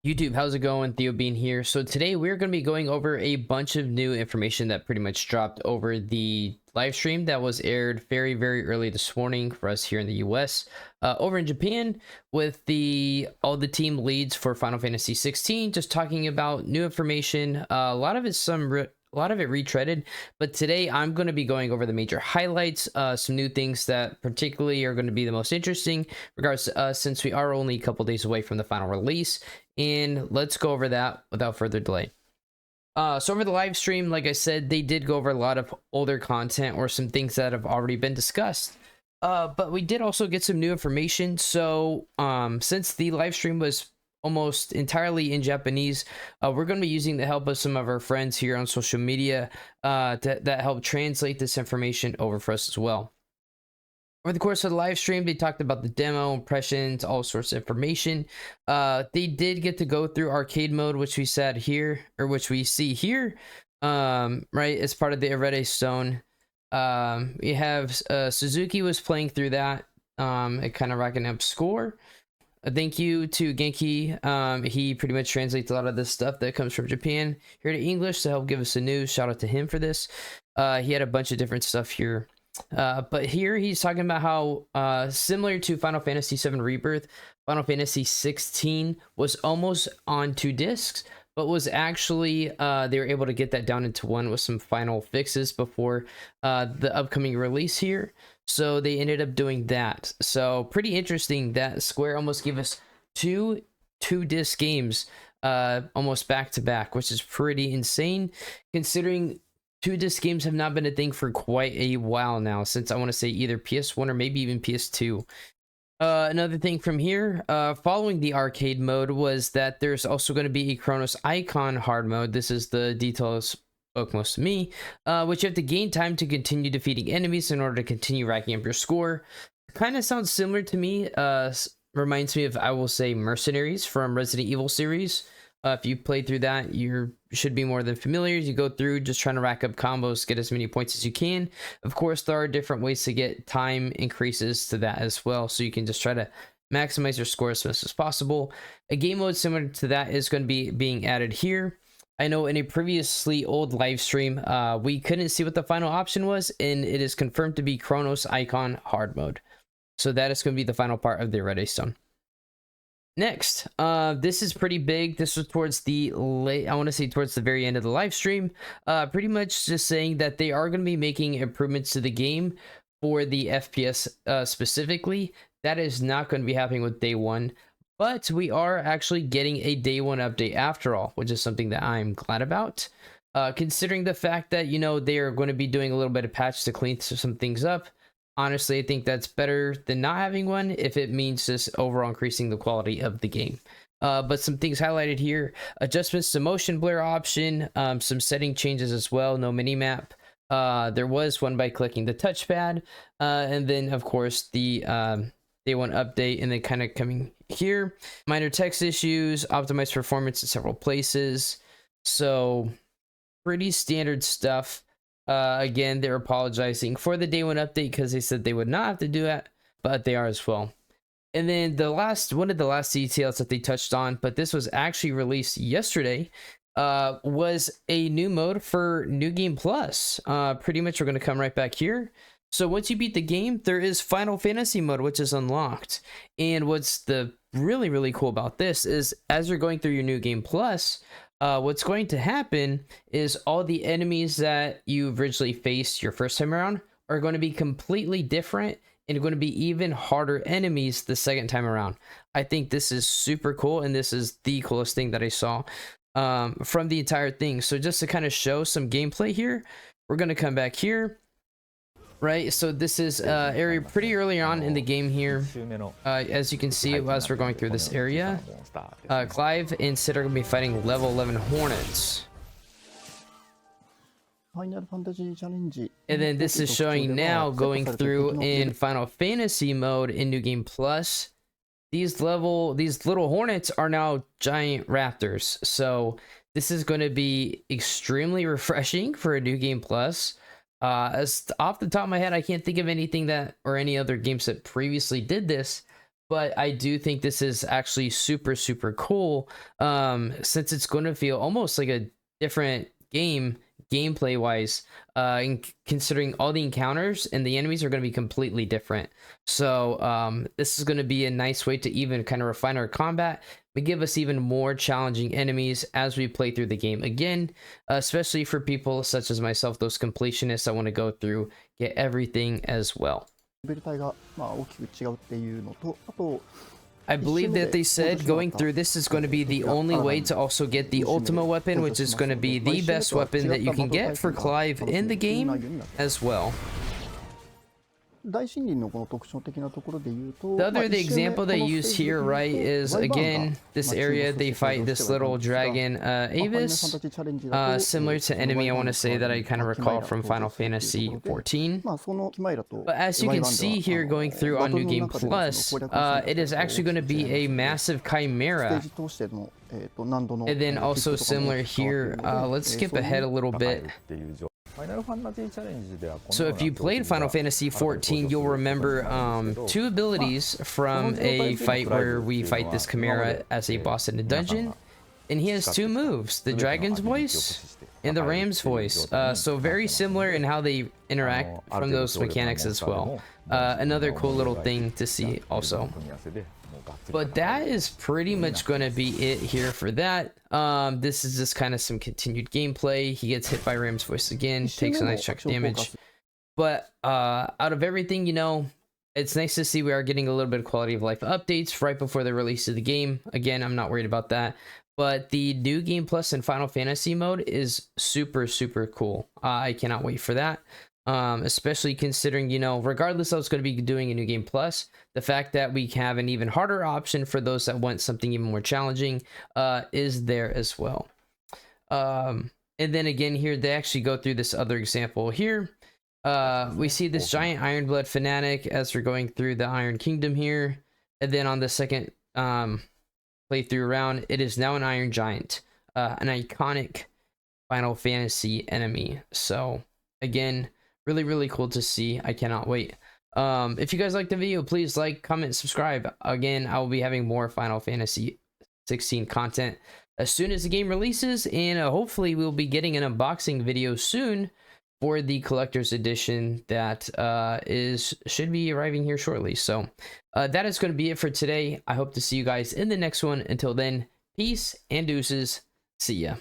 YouTube, how's it going? Theo Bean here. So today we're going to be going over a bunch of new information that pretty much dropped over the live stream that was aired very early this morning for us here in the US. Over in Japan, with all the team leads for Final Fantasy 16, just talking about new information. A lot of it retreaded, but today I'm going to be going over the major highlights, some new things that particularly are going to be the most interesting regards to us, since we are only a couple days away from the final release. And let's go over that without further delay. So over the live stream, like I said, they did go over a lot of older content or some things that have already been discussed. But we did also get some new information. So since the live stream was almost entirely in Japanese, we're going to be using the help of some of our friends here on social media that help translate this information over for us as well. Over the course of the live stream, they talked about the demo, impressions, all sorts of information. They did get to go through arcade mode, which we said here, or which we see here, right, as part of the Irede Stone. We have Suzuki was playing through that, it kind of racking up score. Thank you to Genki. He pretty much translates a lot of this stuff that comes from Japan here to English to help give us the news. Shout out to him for this. He had a bunch of different stuff here. But here he's talking about how similar to Final Fantasy VII Rebirth, Final Fantasy 16 was almost on 2 discs, but was actually they were able to get that down into one with some final fixes before the upcoming release here. So they ended up doing that. So pretty interesting that Square almost gave us two disc games almost back to back, which is pretty insane considering 2 disc games have not been a thing for quite a while now, since I want to say either PS1 or maybe even PS2. Another thing from here, following the arcade mode, was that there's also going to be a Chronos Icon hard mode. This is the details spoke most to me, which you have to gain time to continue defeating enemies in order to continue racking up your score. Kind of sounds similar to me, reminds me of, I will say, Mercenaries from Resident Evil series. If you played through that, you should be more than familiar. You go through just trying to rack up combos, get as many points as you can. Of course, there are different ways to get time increases to that as well, so you can just try to maximize your score as much as possible. A game mode similar to that is going to be being added here. I know in a previously old live stream, we couldn't see what the final option was, and it is confirmed to be Chronos Icon hard mode. So that is going to be the final part of the Irede Stone. Next, this is pretty big. This was towards the towards the very end of the live stream. Pretty much just saying that they are going to be making improvements to the game for the FPS specifically. That is not going to be happening with day one, but we are actually getting a day one update after all, which is something that I'm glad about. Considering the fact that, you know, they are going to be doing a little bit of patch to clean some things up. Honestly, I think that's better than not having one if it means just overall increasing the quality of the game. But some things highlighted here: adjustments to motion blur option, some setting changes as well, no minimap. There was one by clicking the touchpad, and then of course the day one update, and then kind of coming here, minor text issues, optimized performance in several places. So pretty standard stuff. Again, they're apologizing for the day one update because they said they would not have to do that, but they are as well. And then one of the last details that they touched on, but this was actually released yesterday, was a new mode for New Game Plus. Pretty much we're going to come right back here. So once you beat the game, there is Final Fantasy mode, which is unlocked. And what's the really cool about this is, as you're going through your New Game Plus, what's going to happen is all the enemies that you originally faced your first time around are going to be completely different and going to be even harder enemies the second time around. I think this is super cool, and this is the coolest thing that I saw from the entire thing. So just to kind of show some gameplay here, we're going to come back here. Right, so this is area pretty early on in the game here. As you can see, as we're going through this area, Clive and Sid are going to be fighting level 11 Hornets. And then this is showing now going through in Final Fantasy mode in New Game Plus. These little Hornets are now giant raptors. So this is going to be extremely refreshing for a New Game Plus. As off the top of my head, I can't think of anything that, or any other games that previously did this, but I do think this is actually super cool, since it's going to feel almost like a different game gameplay wise, and considering all the encounters and the enemies are going to be completely different. So this is going to be a nice way to even kind of refine our combat, but give us even more challenging enemies as we play through the game again, especially for people such as myself, those completionists that want to go through, get everything as well. I believe that they said going through this is going to be the only way to also get the ultimate weapon, which is going to be the best weapon that you can get for Clive in the game as well. The example they use here, right, is again this area they fight this little dragon Avis, similar to enemy I want to say that I kind of recall from Final Fantasy XIV. But as you can see here going through on New Game Plus, it is actually going to be a massive chimera. And then also similar here, let's skip ahead a little bit. So if you played Final Fantasy XIV, you'll remember two abilities from a fight where we fight this Chimera as a boss in a dungeon, and he has two moves, the Dragon's Voice and the Ram's Voice. So very similar in how they interact from those mechanics as well. Another cool little thing to see also. But that is pretty much going to be it here for that. This is just kind of some continued gameplay. He gets hit by Ram's Voice again, takes a nice chunk of damage. But out of everything, you know, it's nice to see we are getting a little bit of quality of life updates right before the release of the game. Again, I'm not worried about that. But the New Game Plus and Final Fantasy mode is super cool. I cannot wait for that. Especially considering, you know, regardless of what's going to be doing a New Game Plus, the fact that we have an even harder option for those that want something even more challenging is there as well. And then again here, they actually go through this other example here. We see this giant Ironblood fanatic as we're going through the Iron Kingdom here. And then on the second playthrough round, it is now an Iron Giant, an iconic Final Fantasy enemy. So again, really cool to see. I cannot wait. If you guys liked the video, please like, comment, subscribe. Again, I will be having more Final Fantasy 16 content as soon as the game releases, and hopefully we'll be getting an unboxing video soon for the collector's edition that should be arriving here shortly. So that is going to be it for today. I hope to see you guys in the next one. Until then, peace and deuces. See ya.